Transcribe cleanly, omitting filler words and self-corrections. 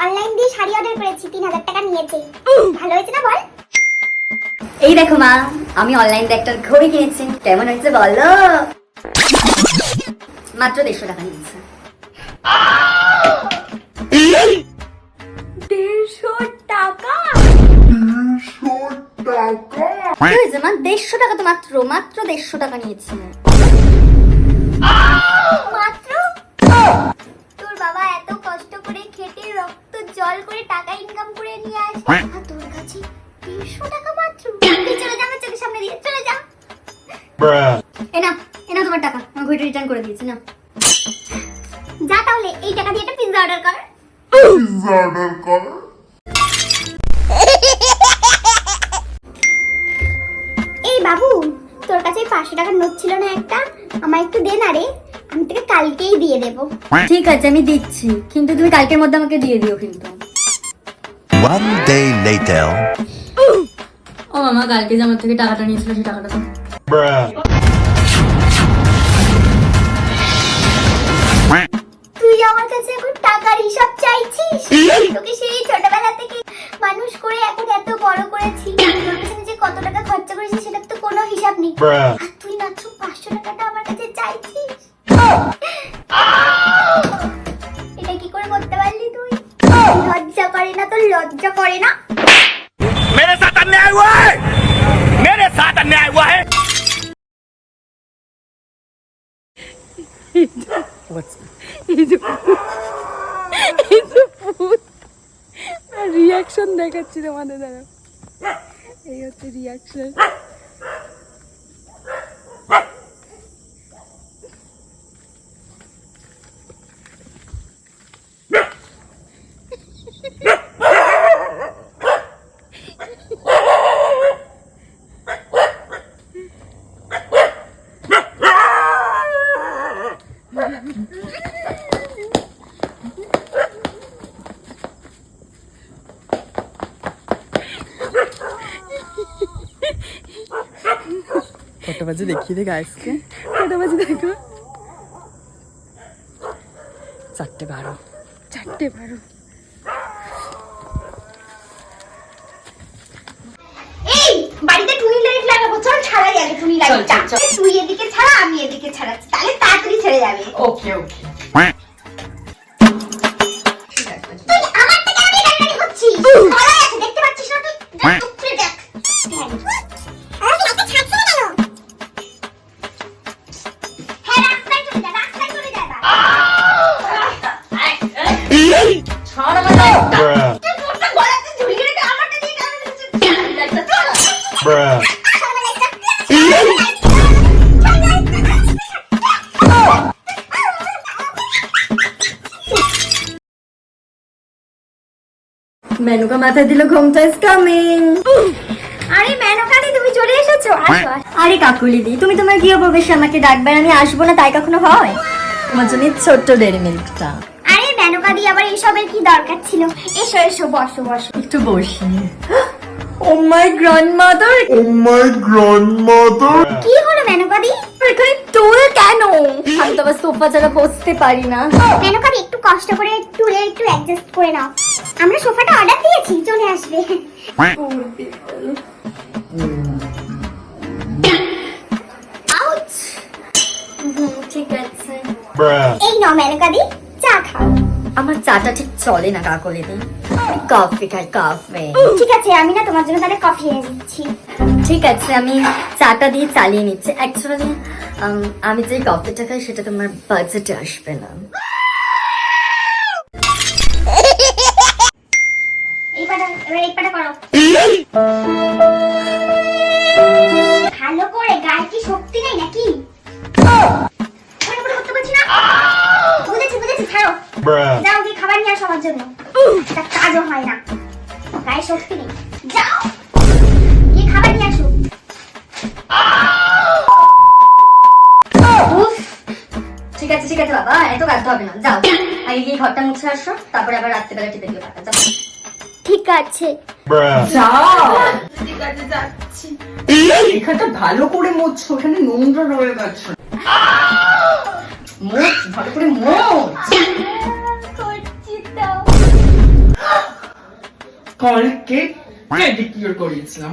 Online দিয়ে sari order করেছি, 3000 টাকা নিয়েছে। ভালো হয়েছে না বল? এই দেখো মা, আমি অনলাইন দিয়ে একটা ঘড়ি কিনেছি, কেমন হয়েছে বলো? মাত্র 150 টাকা নিয়েছে। 150 টাকা? কি হয়েছে মা? 150 টাকা তো মাত্র 150 টাকা নিয়েছে। মাত্র? তোর বাবা এত কষ্ট করে খেটে রক্ত জল করে টাকা ইনকাম করে নিয়ে আসে, আর তোর কাছে 150 টাকা মাত্র? তুই চলে যা, আমার চোখের সামনে দিয়ে চলে যা। এনা তোমার টাকা, আমি ঘড়িটা রিটার্ন করে দিয়েছি না। যা তাহলে এই টাকা দিয়ে একটা পিৎজা অর্ডার কর। এই বাবু, তোর কাছে 500 টাকার নোট ছিল না একটা? আমায় একটু দে না রে, আমি তোকে কালকেই দিয়ে দেবো। ঠিক আছে আমি দিচ্ছি, কিন্তু তুমি কালকের মধ্যে আমাকে দিয়ে দিও কিন্তু। One day later. ও মামা, কালকে যে আমার থেকে টাকাটা নিয়েছিল সেই টাকাটা তো। তুই আমার কাছে এখন টাকার হিসাব চাইছিস? তোকে সেই ছোটবেলা থেকে মানুষ করে এখন এত বড় করেছি, তোর পেছনে যে কত টাকা খরচা করেছি সেটা তো কোনো হিসাব নেই, আর তুই মাত্র 500 টাকাটা আমার কাছে চাইছিস? এটা কি করে করতে পারলি তুই? লজ্জা করে না তোর? লজ্জা করে না? मेरे साथ अन्याय हुआ है, मेरे साथ अन्याय हुआ है। রিয়াকশন দেখাচ্ছি তোমাদের দ্বারা, এই হচ্ছে রিয়াকশন। কটা বাজে দেখিয়ে দে গাইসকে, কটা বাজে দেখো, 4:12। 4:12। এই বাড়িতে টুনি লাইট লাগাবো, চল ছাড়াই আগে টুনি লাইটটা। তুই এদিকে ছাড়া, আমি এদিকে ছাড়াচ্ছি, তাহলে তাড়াতাড়ি ছেড়ে যাবে। ওকে ওকে। তুই আমার থেকে আগে গাড়ি হচ্ছিস, পালাই আছে, দেখতে পাচ্ছিস না তুই? দেখ উপরে দেখ। আরে একটা ছাড়ছে না কেন? হ্যাঁ, রাস্তায় চলে যা, রাস্তায় চলে যা। ছাড় আমার লাইটটা। তুই তোরটা গলাতে ঝুলিয়ে রেখে আমারটা দিয়ে গাড়ি হচ্ছে। মেনুকা মাথা দিল, ঘুমটা ইজ কামিং। আরে মেনকাদি, তুমি চলে এসেছো? আসো আসো। আরে কাকুলিদি, তুমি তোমার গৃহপ্রবেশে আমাকে ডাকবে, আমি আসবো না তাই কখনো হয়? তোমার জন্য ছোট্ট ডেরি মিল্কটা। আরে মেনকাদি, আবার এইসবের কি দরকার ছিল? এসো এসো, বসো বসো। একটু বসি। ও মাই গ্র্যান্ডমাদার, কি হলো মেনকাদি? এখানে টুল কেন? আমি তো আবার সোফা ছাড়া বসতে পারি না। মেনকাদি, একটু কষ্ট করে টুলে একটু অ্যাডজাস্ট করে নাও, আমরা সোফাটা অর্ডার দিয়েছি, চলে আসবে। আউচ। ঠিক আছে। এই নাও মেনকাদি, চা খাও। আমার চাটা ঠিক চলে না কাকুলিদি, কফি খাই, কফি। ঠিক আছে, আমি না তোমার জন্য তাহলে কফি এনে দিচ্ছি। ঠিক আছে, আমি চাটা দিয়ে চালিয়ে নিচ্ছি। অ্যাকচুয়ালি আমি যে কফিটা খাই সেটা তোমার বাজেটে আসবে না। এবার এই পাটা করো ভালো করে। গায়ে কি শক্তি নেই নাকি? করতে পারছি না। বুঝেছি বুঝেছি, ছাড়ো। যাও গিয়ে খাবার নিয়ে আসো আমার জন্য, একটা কাজও হয় না, গায়ে শক্তি নেই। যাও গিয়ে খাবার নিয়ে আসো। ঠিক আছে ঠিক আছে বাবা, এত কাঁদতে হবে না, যাও আগে গিয়ে ঘরটা মুছে আসো, তারপরে আবার রাত্রিবেলা টিপে দিও পাতা। যাও। ঠিক আছে যাও। ঠিক আছে যাচ্ছি। এখানটা ভালো করে মুছছো, এখানে নোংরা রয়ে গেছে। মোচ ভালো করে মোচ। করছি তো। কালকে পেডিকিউর করিয়েছিলাম।